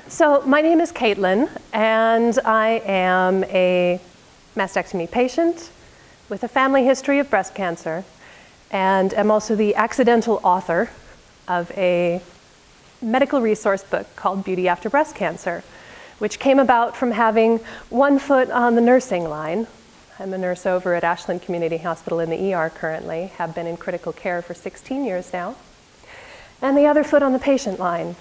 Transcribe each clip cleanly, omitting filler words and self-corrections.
So my name is Katelyn, and I am a mastectomy patient with a family history of breast cancer, and am also the accidental author of a medical resource book called Beauty After Breast Cancer, which came about from having one foot on the nursing line. I'm a nurse over at Ashland Community Hospital in the ER currently, have been in critical care for 16 years now, and the other foot on the patient line,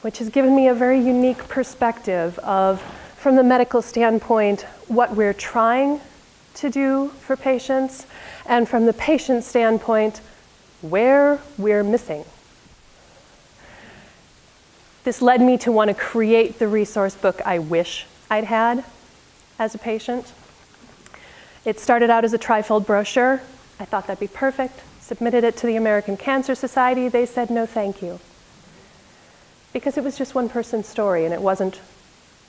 which has given me a very unique perspective of, from the medical standpoint, what we're trying to do for patients, and from the patient standpoint, where we're missing. This led me to want to create the resource book I wish I'd had as a patient. It started out as a trifold brochure. I thought that'd be perfect. Submitted it to the American Cancer Society. They said no thank you, because it was just one person's story and it wasn't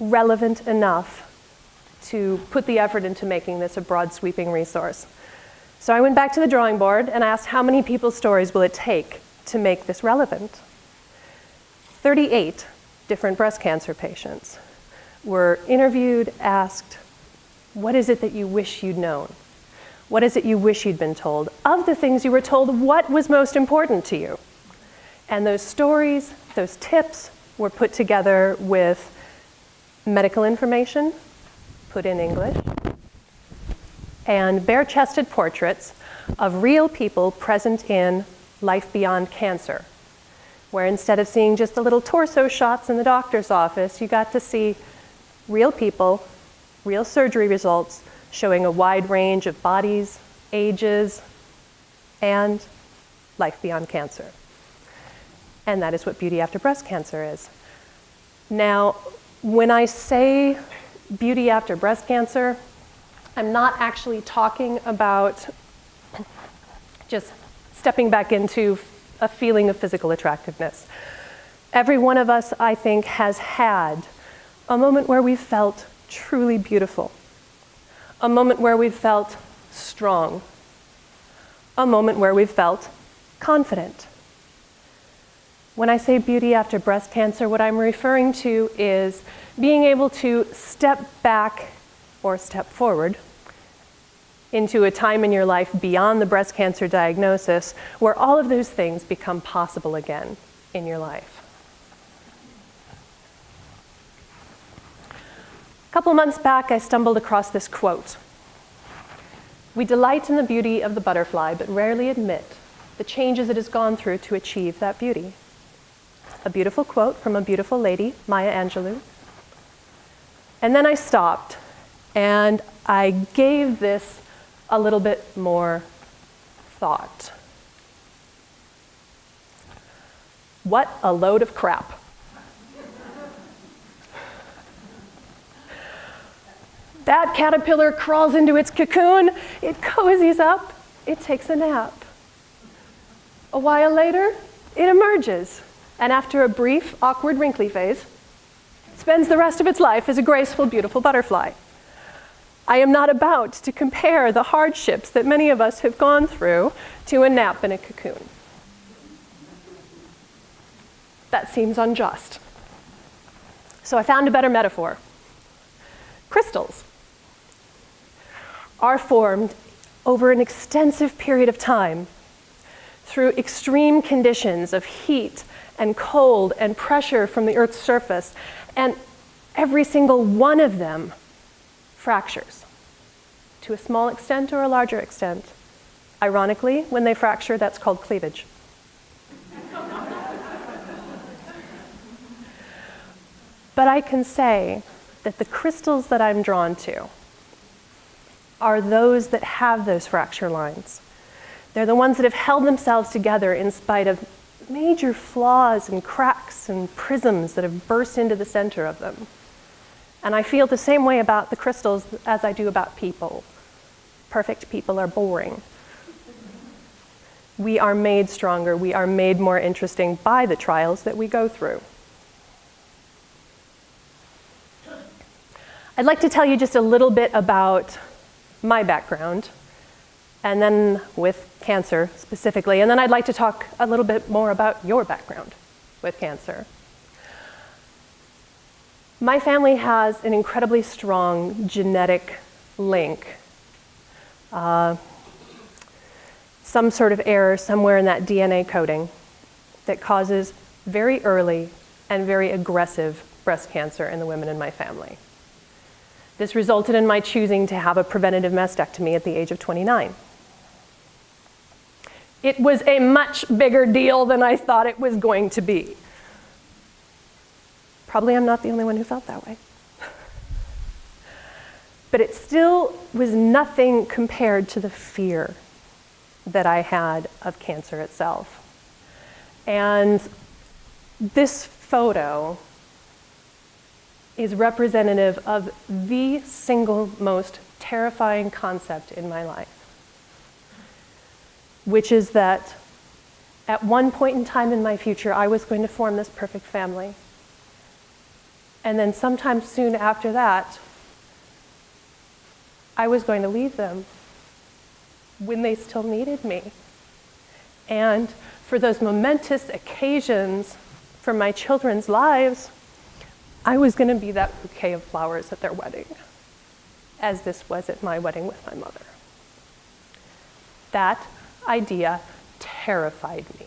relevant enough to put the effort into making this a broad sweeping resource. So I went back to the drawing board and asked, how many people's stories will it take to make this relevant? 38 different breast cancer patients were interviewed, asked, what is it that you wish you'd known? What is it you wish you'd been told? Of the things you were told, what was most important to you? And those stories, those tips were put together with medical information, put in English, and bare-chested portraits of real people present in life beyond cancer, where instead of seeing just the little torso shots in the doctor's office, you got to see real people, real surgery results, showing a wide range of bodies, ages, and life beyond cancer. And that is what Beauty After Breast Cancer is. Now, when I say Beauty After Breast Cancer, I'm not actually talking about just stepping back into a feeling of physical attractiveness. Every one of us, I think, has had a moment where we felt truly beautiful, a moment where we felt strong, a moment where we felt confident. When I say beauty after breast cancer, what I'm referring to is being able to step back or step forward into a time in your life beyond the breast cancer diagnosis where all of those things become possible again in your life. A couple months back, I stumbled across this quote. We delight in the beauty of the butterfly, but rarely admit the changes it has gone through to achieve that beauty. A beautiful quote from a beautiful lady, Maya Angelou. And then I stopped and I gave this a little bit more thought. What a load of crap. That caterpillar crawls into its cocoon, it cozies up, it takes a nap. A while later, it emerges, and after a brief, awkward, wrinkly phase, spends the rest of its life as a graceful, beautiful butterfly. I am not about to compare the hardships that many of us have gone through to a nap in a cocoon. That seems unjust. So I found a better metaphor. Crystals are formed over an extensive period of time through extreme conditions of heat and cold and pressure from the Earth's surface, and every single one of them fractures to a small extent or a larger extent. Ironically, when they fracture, that's called cleavage. But I can say that the crystals that I'm drawn to are those that have those fracture lines. They're the ones that have held themselves together in spite of major flaws and cracks and prisms that have burst into the center of them. And I feel the same way about the crystals as I do about people. Perfect people are boring. We are made stronger, we are made more interesting by the trials that we go through. I'd like to tell you just a little bit about my background, and then with cancer specifically, and then I'd like to talk a little bit more about your background with cancer. My family has an incredibly strong genetic link. Some sort of error somewhere in that DNA coding that causes very early and very aggressive breast cancer in the women in my family. This resulted in my choosing to have a preventative mastectomy at the age of 29. It was a much bigger deal than I thought it was going to be. Probably I'm not the only one who felt that way. But it still was nothing compared to the fear that I had of cancer itself. And this photo is representative of the single most terrifying concept in my life, which is that at one point in time in my future, I was going to form this perfect family. And then sometime soon after that, I was going to leave them when they still needed me. And for those momentous occasions for my children's lives, I was going to be that bouquet of flowers at their wedding, as this was at my wedding with my mother. That idea terrified me.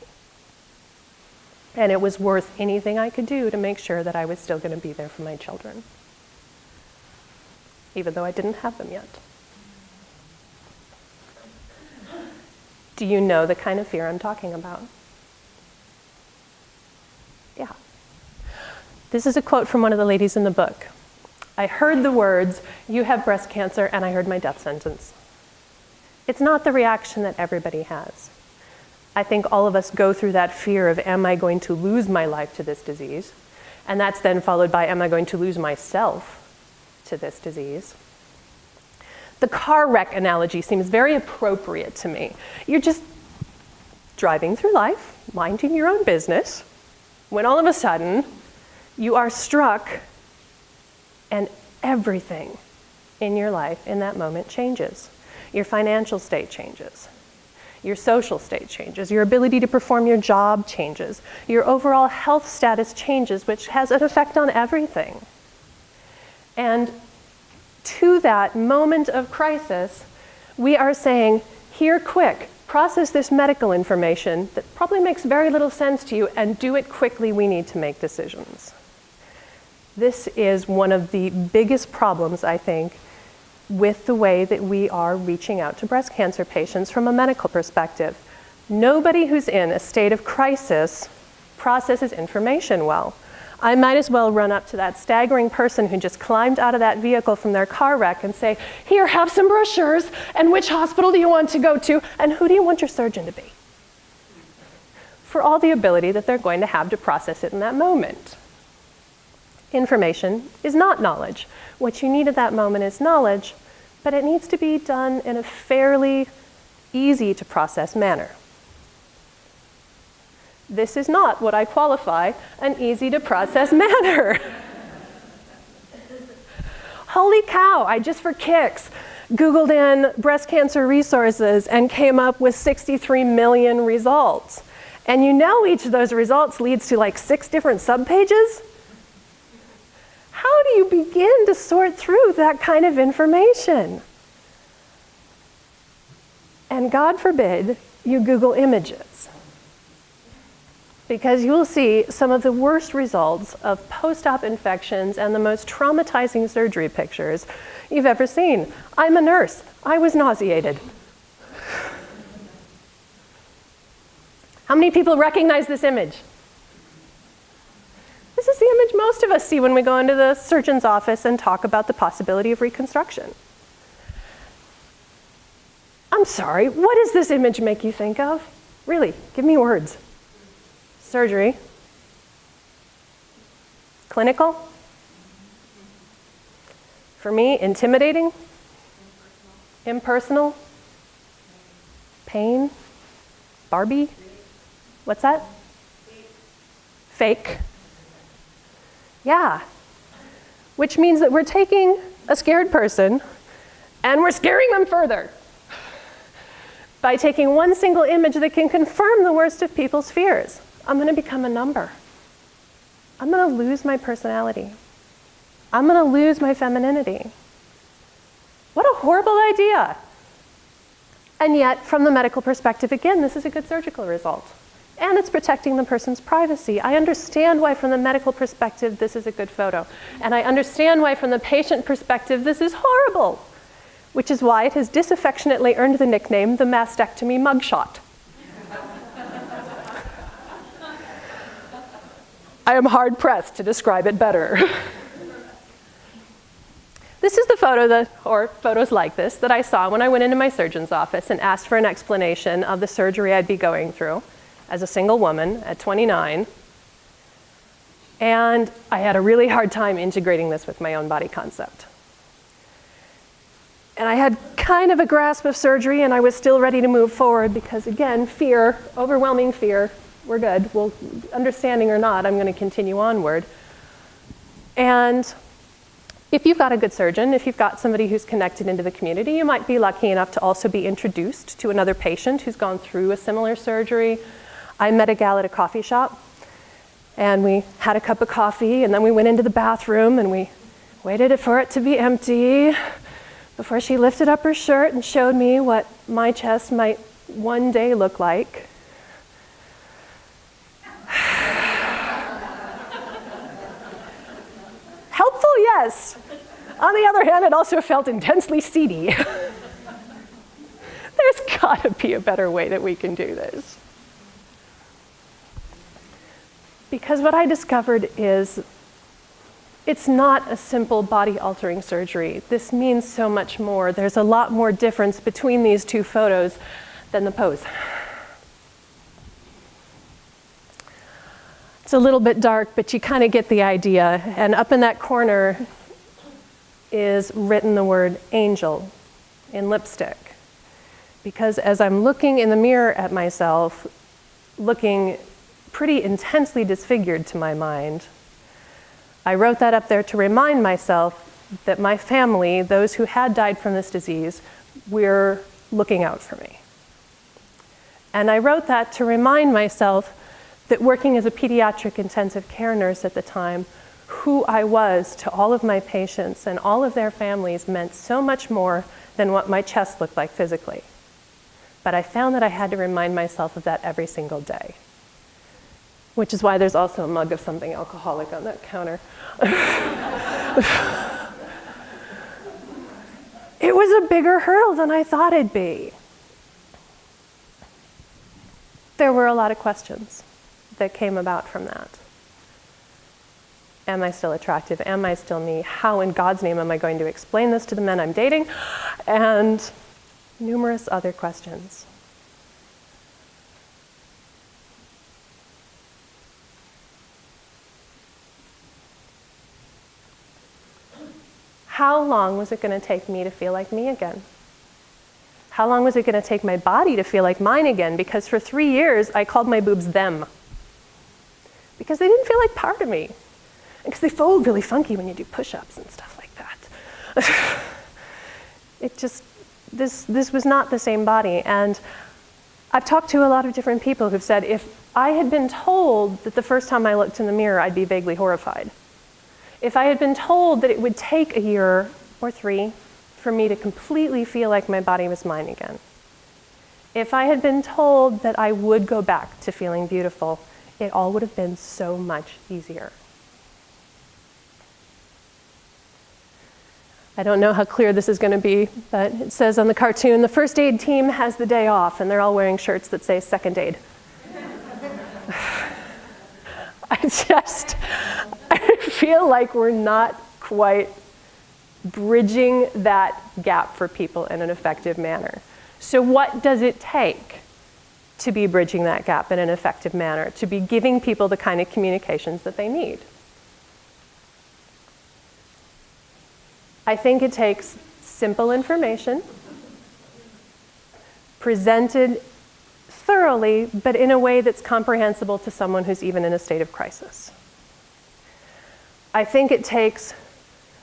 And it was worth anything I could do to make sure that I was still going to be there for my children, even though I didn't have them yet. Do you know the kind of fear I'm talking about? Yeah. This is a quote from one of the ladies in the book. I heard the words, "You have breast cancer," and I heard my death sentence. It's not the reaction that everybody has. I think all of us go through that fear of, am I going to lose my life to this disease? And that's then followed by, am I going to lose myself to this disease? The car wreck analogy seems very appropriate to me. You're just driving through life, minding your own business, when all of a sudden you are struck and everything in your life in that moment changes. Your financial state changes. Your social state changes. Your ability to perform your job changes. Your overall health status changes, which has an effect on everything. And to that moment of crisis, we are saying, here, quick, process this medical information that probably makes very little sense to you and do it quickly. We need to make decisions. This is one of the biggest problems, I think, with the way that we are reaching out to breast cancer patients from a medical perspective. Nobody who's in a state of crisis processes information well. I might as well run up to that staggering person who just climbed out of that vehicle from their car wreck and say, here, have some brochures, and which hospital do you want to go to, and who do you want your surgeon to be? For all the ability that they're going to have to process it in that moment. Information is not knowledge. What you need at that moment is knowledge, but it needs to be done in a fairly easy to process manner. This is not what I qualify an easy to process manner. Holy cow, I just for kicks Googled in breast cancer resources and came up with 63 million results. And you know each of those results leads to like 6 different subpages? How do you begin to sort through that kind of information? And God forbid you Google images, because you will see some of the worst results of post-op infections and the most traumatizing surgery pictures you've ever seen. I'm a nurse. I was nauseated. How many people recognize this image? This is the image most of us see when we go into the surgeon's office and talk about the possibility of reconstruction. I'm sorry, what does this image make you think of? Really, give me words. Surgery. Clinical. For me, intimidating. Impersonal. Pain. Barbie. What's that? Fake. Yeah, which means that we're taking a scared person and we're scaring them further by taking one single image that can confirm the worst of people's fears. I'm going to become a number. I'm going to lose my personality. I'm going to lose my femininity. What a horrible idea. And yet, from the medical perspective, again, this is a good surgical result. And it's protecting the person's privacy. I understand why, from the medical perspective, this is a good photo. And I understand why, from the patient perspective, this is horrible. Which is why it has disaffectionately earned the nickname the mastectomy mugshot. I am hard-pressed to describe it better. This is the photo or photos like this that I saw when I went into my surgeon's office and asked for an explanation of the surgery I'd be going through as a single woman at 29. And I had a really hard time integrating this with my own body concept. And I had kind of a grasp of surgery, and I was still ready to move forward because, again, fear, overwhelming fear. We're good. Well, understanding or not, I'm going to continue onward. And if you've got a good surgeon, if you've got somebody who's connected into the community, you might be lucky enough to also be introduced to another patient who's gone through a similar surgery. I met a gal at a coffee shop, and we had a cup of coffee, and then we went into the bathroom, and we waited for it to be empty before she lifted up her shirt and showed me what my chest might one day look like. Helpful, yes. On the other hand, it also felt intensely seedy. There's got to be a better way that we can do this. Because what I discovered is it's not a simple body-altering surgery. This means so much more. There's a lot more difference between these two photos than the pose. It's a little bit dark, but you kind of get the idea. And up in that corner is written the word angel in lipstick. Because as I'm looking in the mirror at myself, looking pretty intensely disfigured to my mind, I wrote that up there to remind myself that my family, those who had died from this disease, were looking out for me. And I wrote that to remind myself that working as a pediatric intensive care nurse at the time, who I was to all of my patients and all of their families meant so much more than what my chest looked like physically. But I found that I had to remind myself of that every single day. Which is why there's also a mug of something alcoholic on that counter. It was a bigger hurdle than I thought it'd be. There were a lot of questions that came about from that. Am I still attractive? Am I still me? How in God's name am I going to explain this to the men I'm dating? And numerous other questions. How long was it going to take me to feel like me again? How long was it going to take my body to feel like mine again? Because for 3 years, I called my boobs them. Because they didn't feel like part of me. And because they fold really funky when you do push-ups and stuff like that. It just, this was not the same body. And I've talked to a lot of different people who've said, if I had been told that the first time I looked in the mirror, I'd be vaguely horrified. If I had been told that it would take a year or 3 for me to completely feel like my body was mine again. If I had been told that I would go back to feeling beautiful, it all would have been so much easier. I don't know how clear this is going to be, but it says on the cartoon, the first aid team has the day off, and they're all wearing shirts that say second aid. I feel like we're not quite bridging that gap for people in an effective manner. So what does it take to be bridging that gap in an effective manner, to be giving people the kind of communications that they need? I think it takes simple information, presented thoroughly, but in a way that's comprehensible to someone who's even in a state of crisis. I think it takes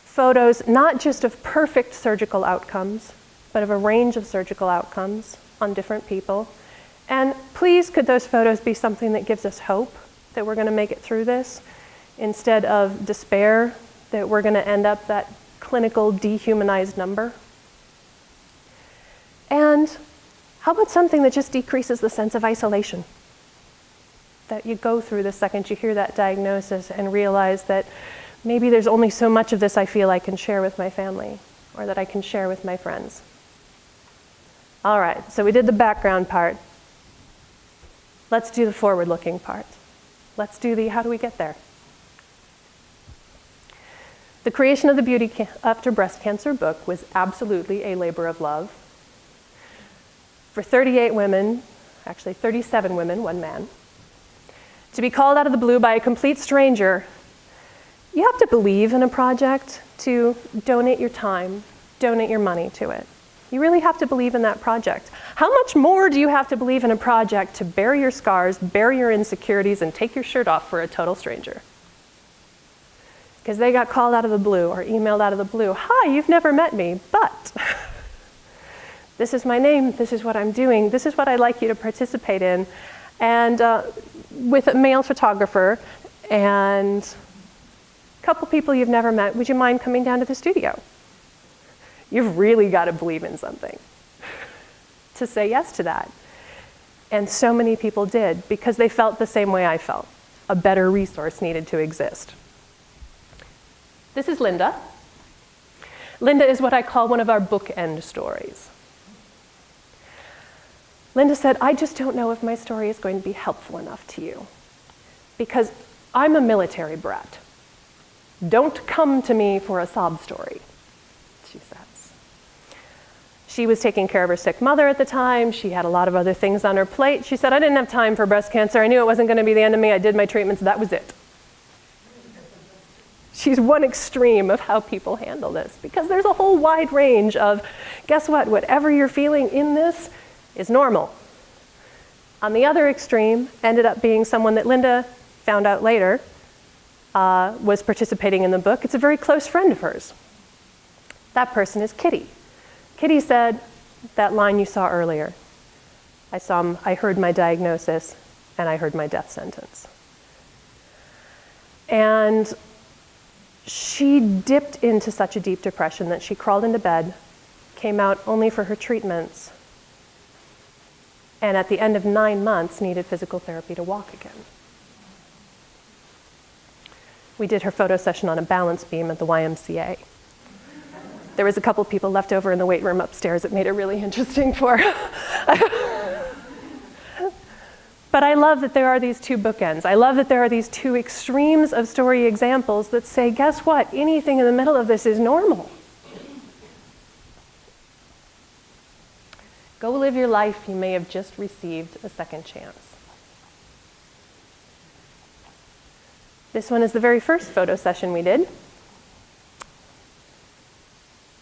photos not just of perfect surgical outcomes, but of a range of surgical outcomes on different people. And please, could those photos be something that gives us hope that we're going to make it through this, instead of despair that we're going to end up that clinical dehumanized number? And how about something that just decreases the sense of isolation that you go through the second you hear that diagnosis and realize that maybe there's only so much of this I feel I can share with my family or that I can share with my friends? All right, so we did the background part. Let's do the forward-looking part. Let's do the how do we get there? The creation of the Beauty After Breast Cancer book was absolutely a labor of love. For 38 women, actually 37 women, one man, to be called out of the blue by a complete stranger, you have to believe in a project to donate your time, donate your money to it. You really have to believe in that project. How much more do you have to believe in a project to bury your scars, bury your insecurities, and take your shirt off for a total stranger? Because they got called out of the blue or emailed out of the blue. Hi, you've never met me, but this is my name, this is what I'm doing, this is what I'd like you to participate in. And with a male photographer and a couple people you've never met, would you mind coming down to the studio? You've really got to believe in something to say yes to that. And so many people did because they felt the same way I felt. A better resource needed to exist. This is Linda. Linda is what I call one of our bookend stories. Linda said, I just don't know if my story is going to be helpful enough to you because I'm a military brat. Don't come to me for a sob story, she says. She was taking care of her sick mother at the time. She had a lot of other things on her plate. She said, I didn't have time for breast cancer. I knew it wasn't going to be the end of me. I did my treatments. That was it. She's one extreme of how people handle this because there's a whole wide range of, guess what? Whatever you're feeling in this is normal. On the other extreme ended up being someone that Linda found out later was participating in the book. It's a very close friend of hers. That person is Kitty. Kitty said that line you saw earlier. I heard my diagnosis and I heard my death sentence. And she dipped into such a deep depression that she crawled into bed, came out only for her treatments, and at the end of 9 months needed physical therapy to walk again. We did her photo session on a balance beam at the YMCA. There was a couple people left over in the weight room upstairs that made it really interesting for her. But I love that there are these two bookends. I love that there are these two extremes of story examples that say, guess what? Anything in the middle of this is normal. Go live your life. You may have just received a second chance. This one is the very first photo session we did.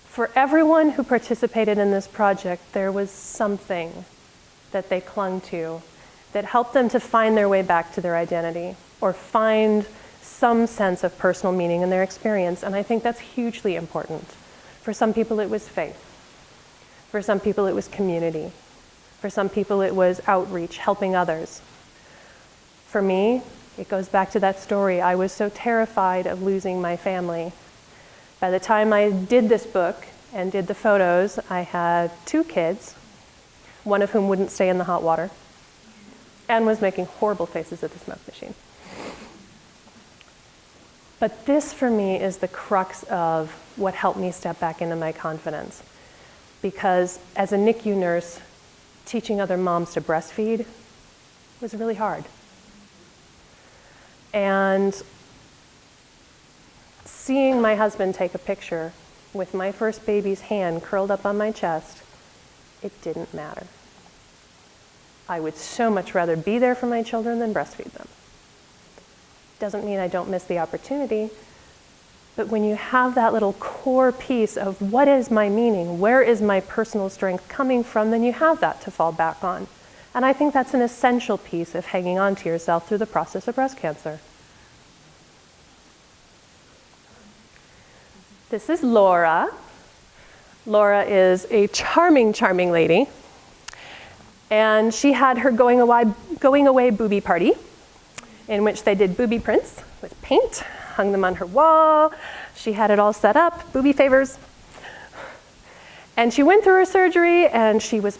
For everyone who participated in this project, there was something that they clung to that helped them to find their way back to their identity or find some sense of personal meaning in their experience. And I think that's hugely important. For some people, it was faith. For some people, it was community. For some people, it was outreach, helping others. For me, it goes back to that story. I was so terrified of losing my family. By the time I did this book and did the photos, I had 2 kids, one of whom wouldn't stay in the hot water, and was making horrible faces at the smoke machine. But this, for me, is the crux of what helped me step back into my confidence. Because as a NICU nurse, teaching other moms to breastfeed was really hard. And seeing my husband take a picture with my first baby's hand curled up on my chest, it didn't matter. I would so much rather be there for my children than breastfeed them. Doesn't mean I don't miss the opportunity, but when you have that little core piece of what is my meaning, where is my personal strength coming from, then you have that to fall back on. And I think that's an essential piece of hanging on to yourself through the process of breast cancer. This is Laura. Laura is a charming, charming lady. And she had her going away boobie party in which they did booby prints with paint hung them on her wall. She had it all set up, booby favors. And she went through her surgery, and she was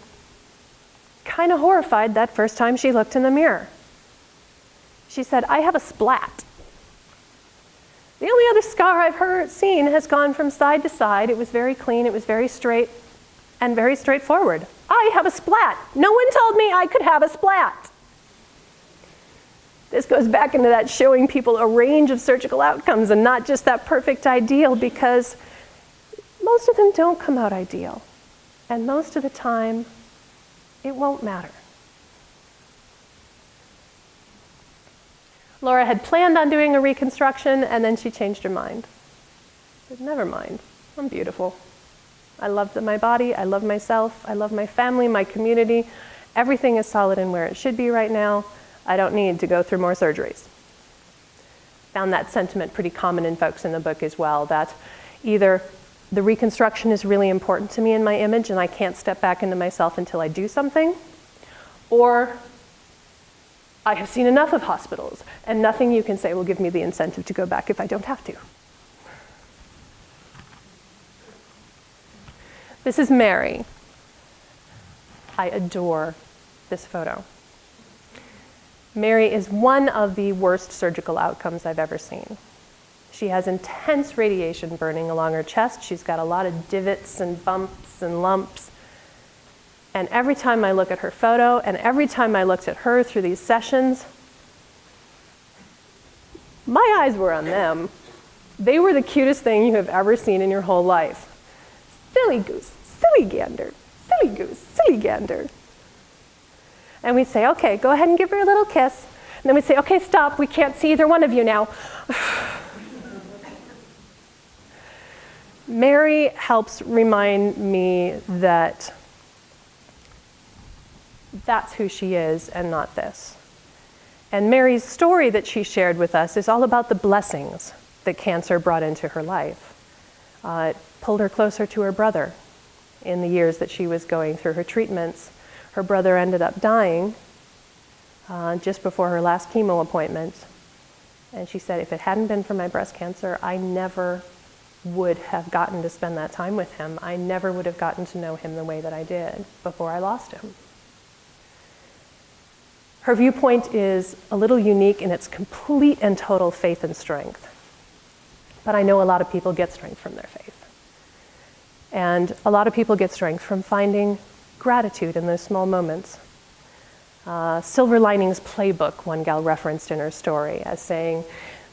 kind of horrified that first time she looked in the mirror. She said, "I have a splat. The only other scar I've seen has gone from side to side. It was very clean, it was very straight, and very straightforward. I have a splat. No one told me I could have a splat." This goes back into that showing people a range of surgical outcomes and not just that perfect ideal, because most of them don't come out ideal. And most of the time, it won't matter. Laura had planned on doing a reconstruction, and then she changed her mind. She said, "Never mind, I'm beautiful. I love my body, I love myself, I love my family, my community. Everything is solid and where it should be right now. I don't need to go through more surgeries." Found that sentiment pretty common in folks in the book as well, that either the reconstruction is really important to me in my image and I can't step back into myself until I do something, or I have seen enough of hospitals and nothing you can say will give me the incentive to go back if I don't have to. This is Mary. I adore this photo. Mary is one of the worst surgical outcomes I've ever seen. She has intense radiation burning along her chest. She's got a lot of divots and bumps and lumps. And every time I look at her photo, and every time I looked at her through these sessions, my eyes were on them. They were the cutest thing you have ever seen in your whole life. Silly goose, silly gander, silly goose, silly gander. And we'd say, "Okay, go ahead and give her a little kiss." And then we'd say, "Okay, stop, we can't see either one of you now." Mary helps remind me that that's who she is and not this. And Mary's story that she shared with us is all about the blessings that cancer brought into her life. It pulled her closer to her brother in the years that she was going through her treatments. Her brother ended up dying just before her last chemo appointment. And she said, "If it hadn't been for my breast cancer, I never would have gotten to spend that time with him. I never would have gotten to know him the way that I did before I lost him." Her viewpoint is a little unique in its complete and total faith and strength. But I know a lot of people get strength from their faith. And a lot of people get strength from finding gratitude in those small moments. Silver Linings Playbook, one gal referenced in her story as saying,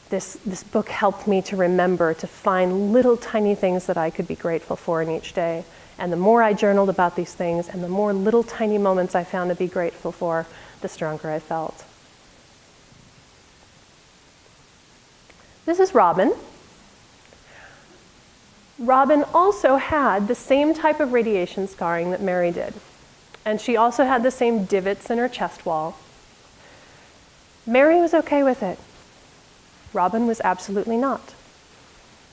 this book helped me to remember to find little tiny things that I could be grateful for in each day. And the more I journaled about these things and the more little tiny moments I found to be grateful for, the stronger I felt. This is Robin. Robin also had the same type of radiation scarring that Mary did. And she also had the same divots in her chest wall. Mary was okay with it. Robin was absolutely not.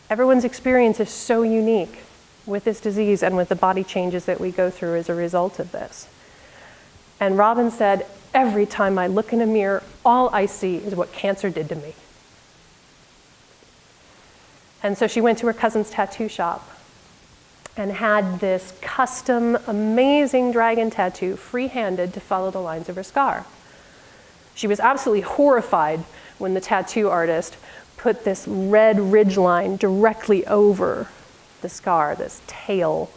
Everyone's experience is so unique with this disease and with the body changes that we go through as a result of this. And Robin said, "Every time I look in a mirror, all I see is what cancer did to me." And so she went to her cousin's tattoo shop and had this custom, amazing dragon tattoo free-handed to follow the lines of her scar. She was absolutely horrified when the tattoo artist put this red ridge line directly over the scar. This tail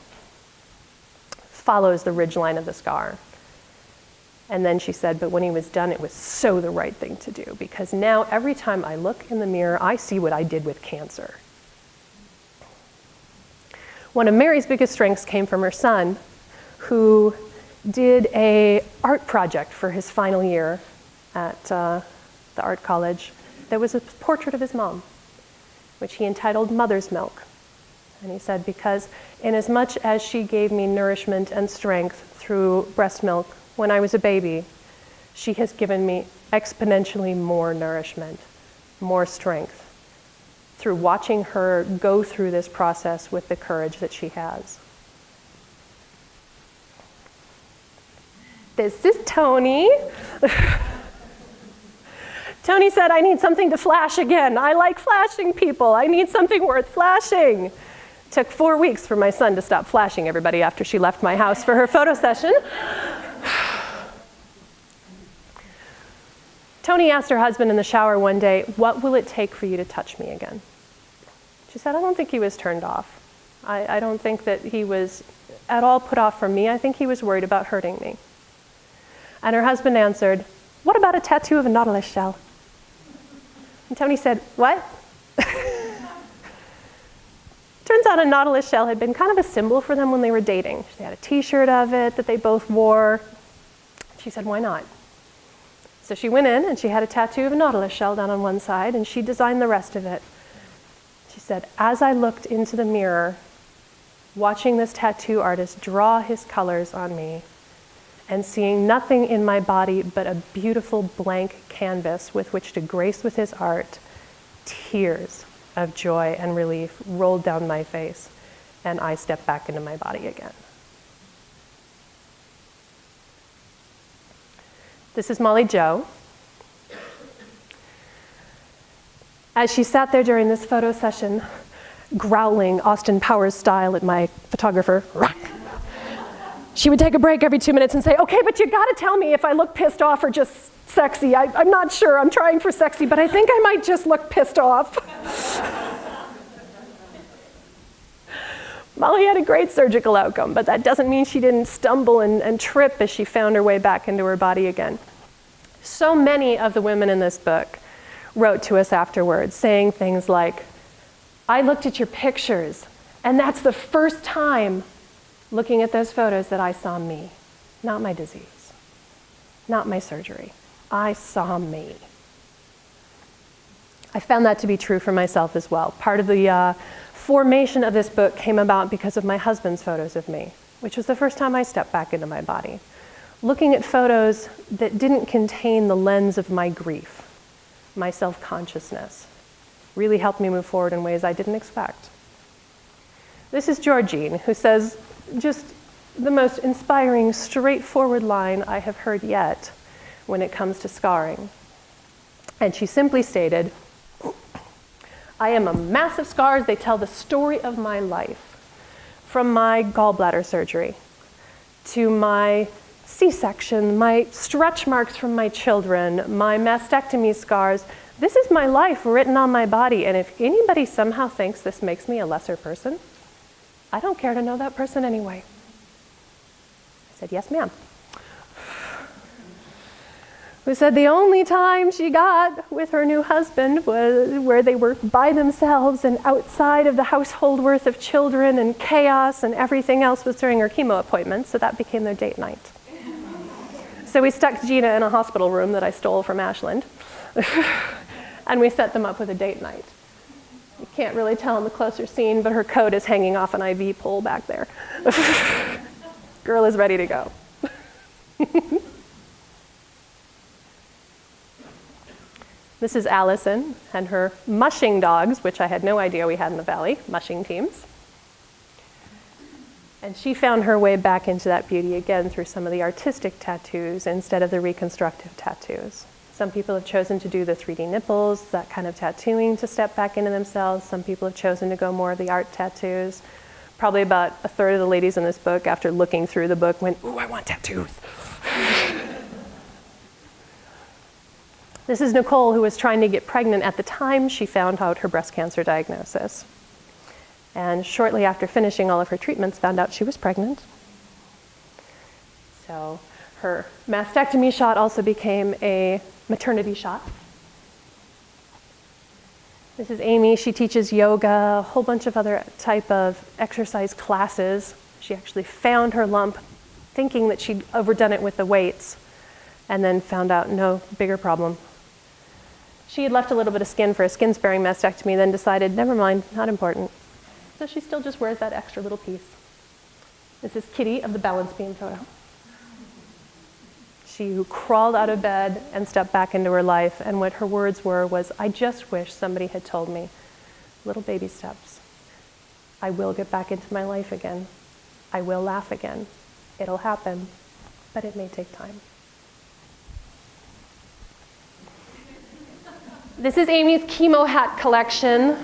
follows the ridge line of the scar. And then she said, but when he was done, it was so the right thing to do, because now every time I look in the mirror, I see what I did with cancer. One of Mary's biggest strengths came from her son, who did an art project for his final year at the art college that was a portrait of his mom, which he entitled Mother's Milk. And he said, because inasmuch as she gave me nourishment and strength through breast milk when I was a baby, she has given me exponentially more nourishment, more strength, through watching her go through this process with the courage that she has. This is Tony. Tony Tony said, I need something to flash again. I like flashing people. I need something worth flashing. Took 4 weeks for my son to stop flashing everybody after she left my house for her photo session. Tony asked her husband in the shower one day, what will it take for you to touch me again? She said, I don't think he was turned off. I don't think that he was at all put off from me. I think he was worried about hurting me. And her husband answered, what about a tattoo of a nautilus shell? And Tony said, what? Turns out a nautilus shell had been kind of a symbol for them when they were dating. They had a t-shirt of it that they both wore. She said, why not? So she went in and she had a tattoo of a nautilus shell down on one side, and she designed the rest of it. She said, as I looked into the mirror, watching this tattoo artist draw his colors on me and seeing nothing in my body but a beautiful blank canvas with which to grace with his art, tears of joy and relief rolled down my face, and I stepped back into my body again. This is Molly Jo. As she sat there during this photo session, growling Austin Powers style at my photographer, she would take a break every 2 minutes and say, okay, but you gotta tell me if I look pissed off or just sexy. I'm not sure, I'm trying for sexy, but I think I might just look pissed off. Molly had a great surgical outcome, but that doesn't mean she didn't stumble and trip as she found her way back into her body again. So many of the women in this book wrote to us afterwards saying things like, I looked at your pictures, and that's the first time looking at those photos that I saw me, not my disease, not my surgery. I saw me. I found that to be true for myself as well. Part of the formation of this book came about because of my husband's photos of me, which was the first time I stepped back into my body. Looking at photos that didn't contain the lens of my grief, my self-consciousness, really helped me move forward in ways I didn't expect. This is Georgine, who says just the most inspiring, straightforward line I have heard yet when it comes to scarring. And she simply stated, I am a mass of scars. They tell the story of my life. From my gallbladder surgery to my C-section, my stretch marks from my children, my mastectomy scars. This is my life written on my body. And if anybody somehow thinks this makes me a lesser person, I don't care to know that person anyway. I said, yes, ma'am. Who said the only time she got with her new husband was where they were by themselves and outside of the household worth of children and chaos, and everything else was during her chemo appointments, so that became their date night. So we stuck Gina in a hospital room that I stole from Ashland, and we set them up with a date night. You can't really tell in the closer scene, but her coat is hanging off an IV pole back there. Girl is ready to go. This is Allison and her mushing dogs, which I had no idea we had in the valley, mushing teams. And she found her way back into that beauty again through some of the artistic tattoos instead of the reconstructive tattoos. Some people have chosen to do the 3D nipples, that kind of tattooing to step back into themselves. Some people have chosen to go more of the art tattoos. Probably about a third of the ladies in this book, after looking through the book, went, ooh, I want tattoos. This is Nicole, who was trying to get pregnant at the time she found out her breast cancer diagnosis. And shortly after finishing all of her treatments, found out she was pregnant. So her mastectomy shot also became a maternity shot. This is Amy. She teaches yoga, a whole bunch of other type of exercise classes. She actually found her lump thinking that she'd overdone it with the weights, and then found out no, bigger problem. She had left a little bit of skin for a skin-sparing mastectomy, then decided, never mind, not important. So she still just wears that extra little piece. This is Kitty of the balance beam photo. She who crawled out of bed and stepped back into her life, and what her words were was, I just wish somebody had told me, little baby steps. I will get back into my life again. I will laugh again. It'll happen, but it may take time. This is Amy's chemo hat collection.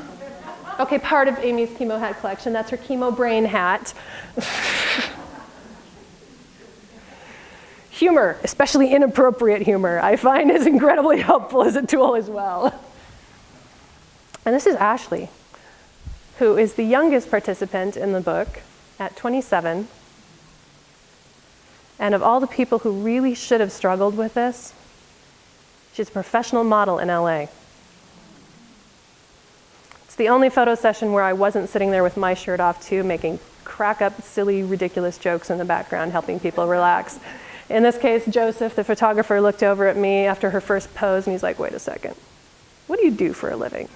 Okay, part of Amy's chemo hat collection. That's her chemo brain hat. Humor, especially inappropriate humor, I find is incredibly helpful as a tool as well. And this is Ashley, who is the youngest participant in the book at 27. And of all the people who really should have struggled with this, she's a professional model in LA. It's the only photo session where I wasn't sitting there with my shirt off too, making crack up silly, ridiculous jokes in the background, helping people relax. In this case, Joseph, the photographer, looked over at me after her first pose and he's like, wait a second, what do you do for a living?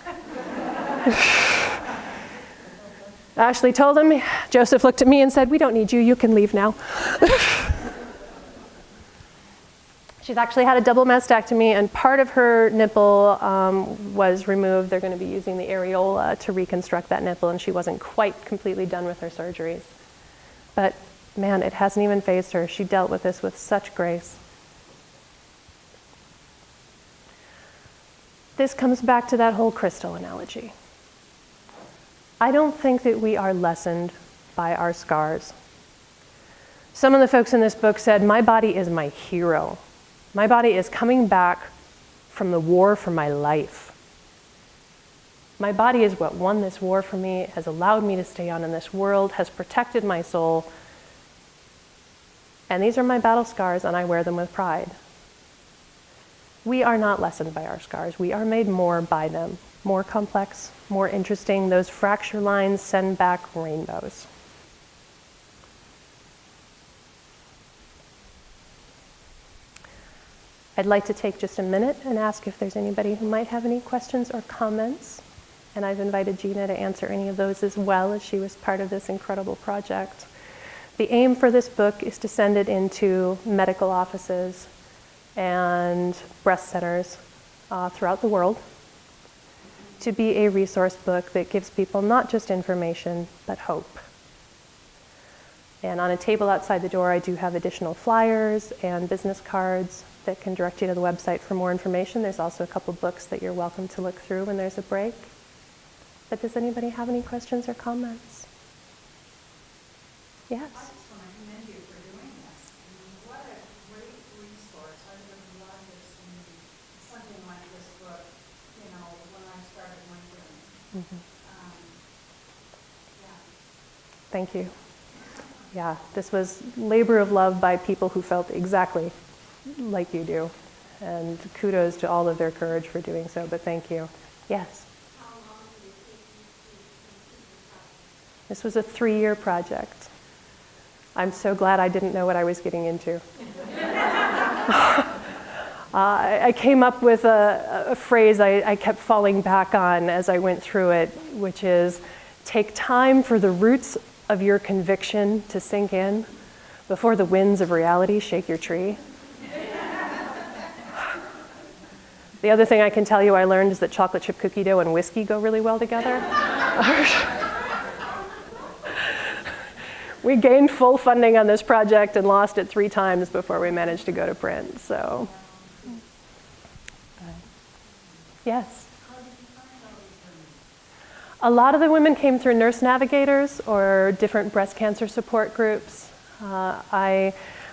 Ashley told him. Joseph looked at me and said, we don't need you, you can leave now. She's actually had a double mastectomy, and part of her nipple was removed. They're going to be using the areola to reconstruct that nipple, and she wasn't quite completely done with her surgeries. But man, it hasn't even fazed her. She dealt with this with such grace. This comes back to that whole crystal analogy. I don't think that we are lessened by our scars. Some of the folks in this book said, my body is my hero. My body is coming back from the war for my life. My body is what won this war for me, has allowed me to stay on in this world, has protected my soul. And these are my battle scars, and I wear them with pride. We are not lessened by our scars. We are made more by them, more complex, more interesting. Those fracture lines send back rainbows. I'd like to take just a minute and ask if there's anybody who might have any questions or comments. And I've invited Gina to answer any of those as well, as she was part of this incredible project. The aim for this book is to send it into medical offices and breast centers throughout the world to be a resource book that gives people not just information, but hope. And on a table outside the door, I do have additional flyers and business cards that can direct you to the website for more information. There's also a couple books that you're welcome to look through when there's a break. But does anybody have any questions or comments? Yes? I just want to commend you for doing this. I mean, what a great resource. I would have loved to see something like this book, you know, when I started my journey. Mm-hmm. Yeah. Thank you. Yeah, this was labor of love by people who felt exactly like you do. And kudos to all of their courage for doing so, but thank you. Yes? How long did it take you to complete the process? This was a 3-year project. I'm so glad I didn't know what I was getting into. I came up with a phrase I kept falling back on as I went through it, which is, take time for the roots of your conviction to sink in before the winds of reality shake your tree. The other thing I can tell you I learned is that chocolate chip cookie dough and whiskey go really well together. We gained full funding on this project and lost it 3 times before we managed to go to print, so. Yes? How did you find all these women? A lot of the women came through nurse navigators or different breast cancer support groups.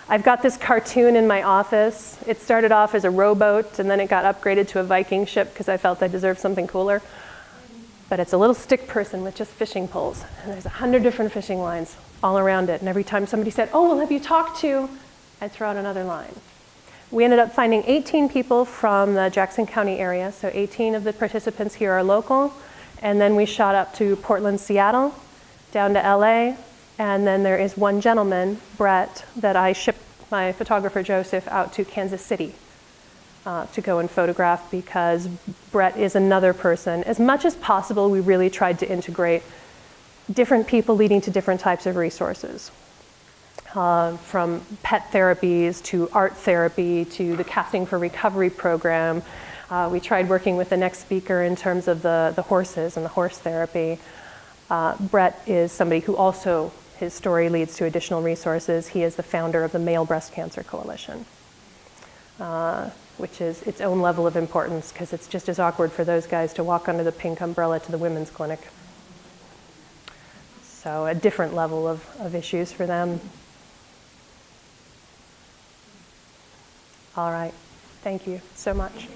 I've got this cartoon in my office. It started off as a rowboat, and then it got upgraded to a Viking ship because I felt I deserved something cooler. But it's a little stick person with just fishing poles, and there's 100 different fishing lines all around it. And every time somebody said, oh, well, have you talked to, I'd throw out another line. We ended up finding 18 people from the Jackson County area, so 18 of the participants here are local. And then we shot up to Portland, Seattle, down to LA, and then there is one gentleman, Brett, that I shipped my photographer Joseph out to Kansas City to go and photograph, because Brett is another person. As much as possible, we really tried to integrate different people leading to different types of resources. From pet therapies to art therapy to the Casting for Recovery program. We tried working with the next speaker in terms of the horses and the horse therapy. Brett is somebody who also, his story leads to additional resources. He is the founder of the Male Breast Cancer Coalition. which is its own level of importance because it's just as awkward for those guys to walk under the pink umbrella to the women's clinic. So a different level of issues for them. All right. Thank you so much.